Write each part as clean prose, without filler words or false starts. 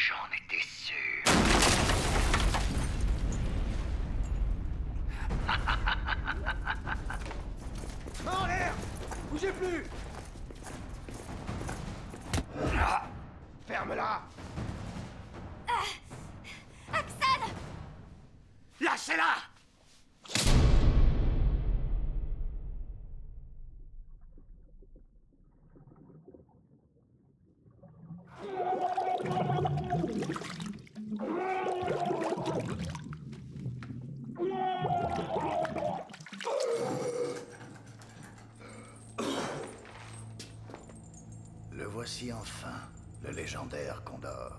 J'en étais sûr. Main en l'air! Bougez plus! Ah, ferme-la! Axel! Lâchez-la! Le voici enfin, le légendaire Condor,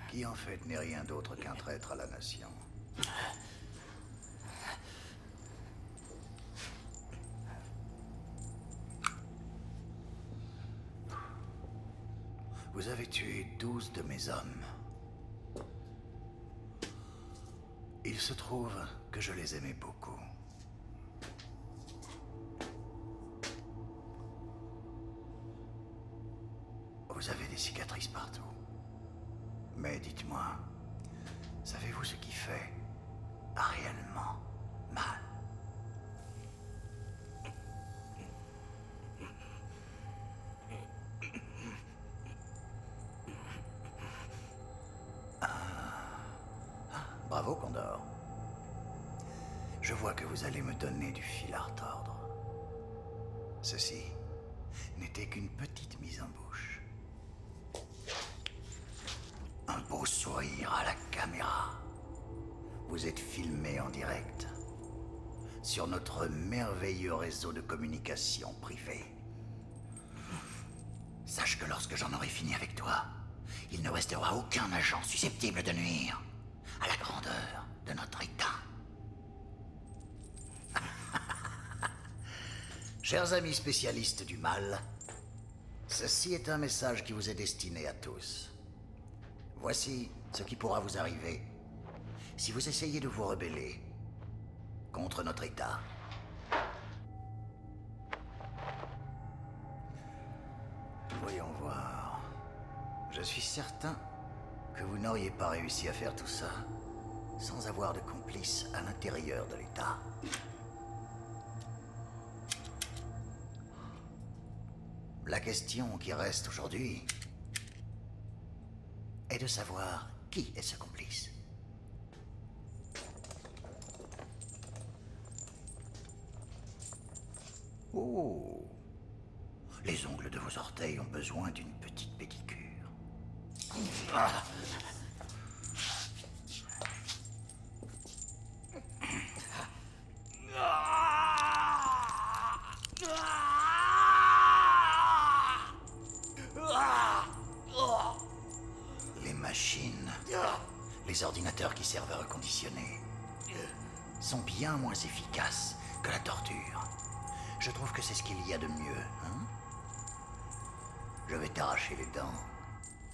qui en fait n'est rien d'autre qu'un traître à la nation. Vous avez tué 12 de mes hommes. Il se trouve que je les aimais beaucoup. Vous avez des cicatrices partout. Mais dites-moi, savez-vous ce qui fait réellement mal? Bravo, Condor. Je vois que vous allez me donner du fil à retordre. Ceci n'était qu'une petite mise en bouche. Un beau sourire à la caméra. Vous êtes filmé en direct sur notre merveilleux réseau de communication privée. Sache que lorsque j'en aurai fini avec toi, il ne restera aucun agent susceptible de nuire à la grandeur de notre État. Chers amis spécialistes du mal, ceci est un message qui vous est destiné à tous. Voici ce qui pourra vous arriver si vous essayez de vous rebeller contre notre État. Voyons voir. Je suis certain que vous n'auriez pas réussi à faire tout ça sans avoir de complices à l'intérieur de l'État. La question qui reste aujourd'hui est de savoir qui est ce complice. Oh! Les ongles de vos orteils ont besoin d'une petite pédicure. Ah. Les machines, les ordinateurs qui servent à reconditionner, sont bien moins efficaces que la torture. Je trouve que c'est ce qu'il y a de mieux, hein? Je vais t'arracher les dents.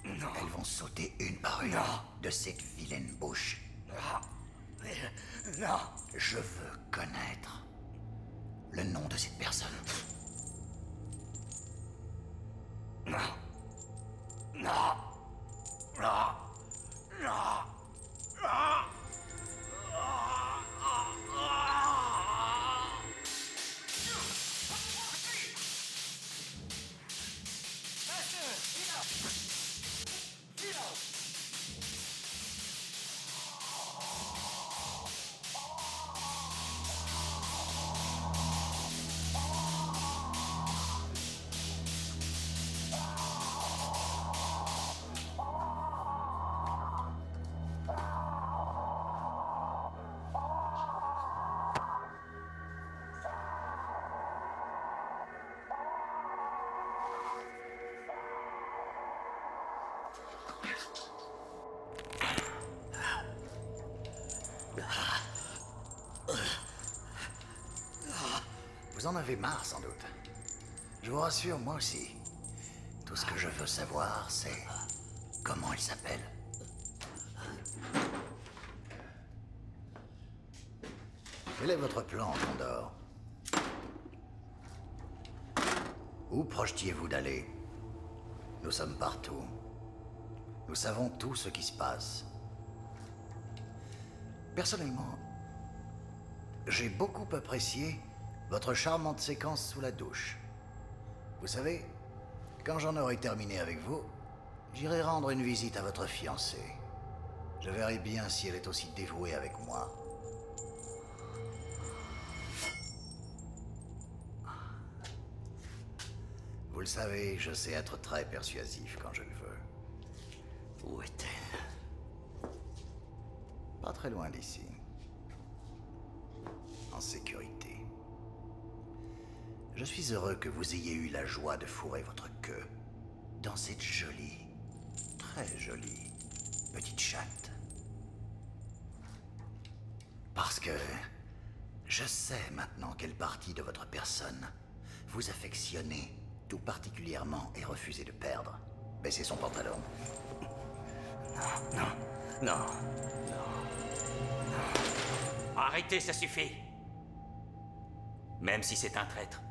Non. Elles vont sauter une par une de cette vilaine bouche. Non. Je veux connaître le nom de cette personne. Non. Non. Non. Non. Non. Vous en avez marre, sans doute. Je vous rassure, moi aussi. Tout ce que je veux savoir, c'est comment il s'appelle. Quel est votre plan, Condor? Où projetiez-vous d'aller? Nous sommes partout. Nous savons tout ce qui se passe. Personnellement, j'ai beaucoup apprécié votre charmante séquence sous la douche. Vous savez, quand j'en aurai terminé avec vous, j'irai rendre une visite à votre fiancée. Je verrai bien si elle est aussi dévouée avec moi. Vous le savez, je sais être très persuasif quand je le veux. Où est-elle? Pas très loin d'ici. En sécurité. Je suis heureux que vous ayez eu la joie de fourrer votre queue dans cette jolie, très jolie, petite chatte. Parce que je sais maintenant quelle partie de votre personne vous affectionnez tout particulièrement et refusez de perdre. Baissez son pantalon. Non, non, non, non. Arrêtez, ça suffit. Même si c'est un traître.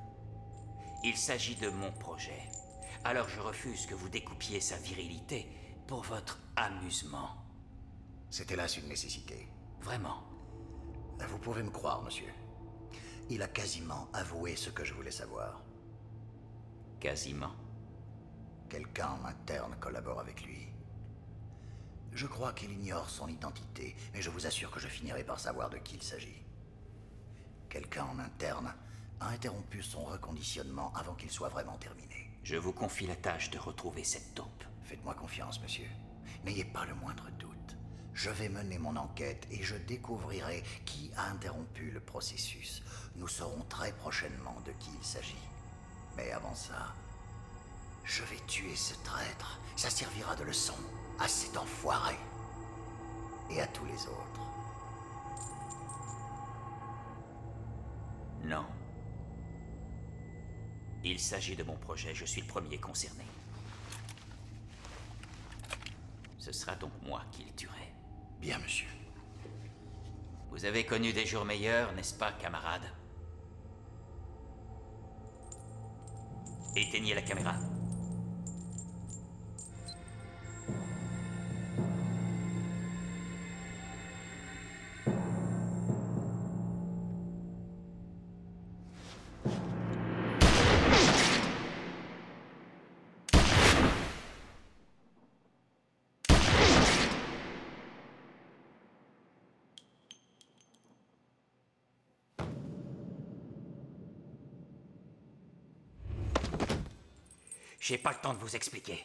Il s'agit de mon projet. Alors je refuse que vous découpiez sa virilité pour votre amusement. C'était là une nécessité. Vraiment. Vous pouvez me croire, monsieur. Il a quasiment avoué ce que je voulais savoir. Quasiment. Quelqu'un en interne collabore avec lui. Je crois qu'il ignore son identité, mais je vous assure que je finirai par savoir de qui il s'agit. Quelqu'un en interne a interrompu son reconditionnement avant qu'il soit vraiment terminé. Je vous confie la tâche de retrouver cette taupe. Faites-moi confiance, monsieur. N'ayez pas le moindre doute. Je vais mener mon enquête et je découvrirai qui a interrompu le processus. Nous saurons très prochainement de qui il s'agit. Mais avant ça, je vais tuer ce traître. Ça servira de leçon à cet enfoiré et à tous les autres. Non. Il s'agit de mon projet, je suis le premier concerné. Ce sera donc moi qui le tuerai. Bien, monsieur. Vous avez connu des jours meilleurs, n'est-ce pas, camarade? Éteignez la caméra. J'ai pas le temps de vous expliquer.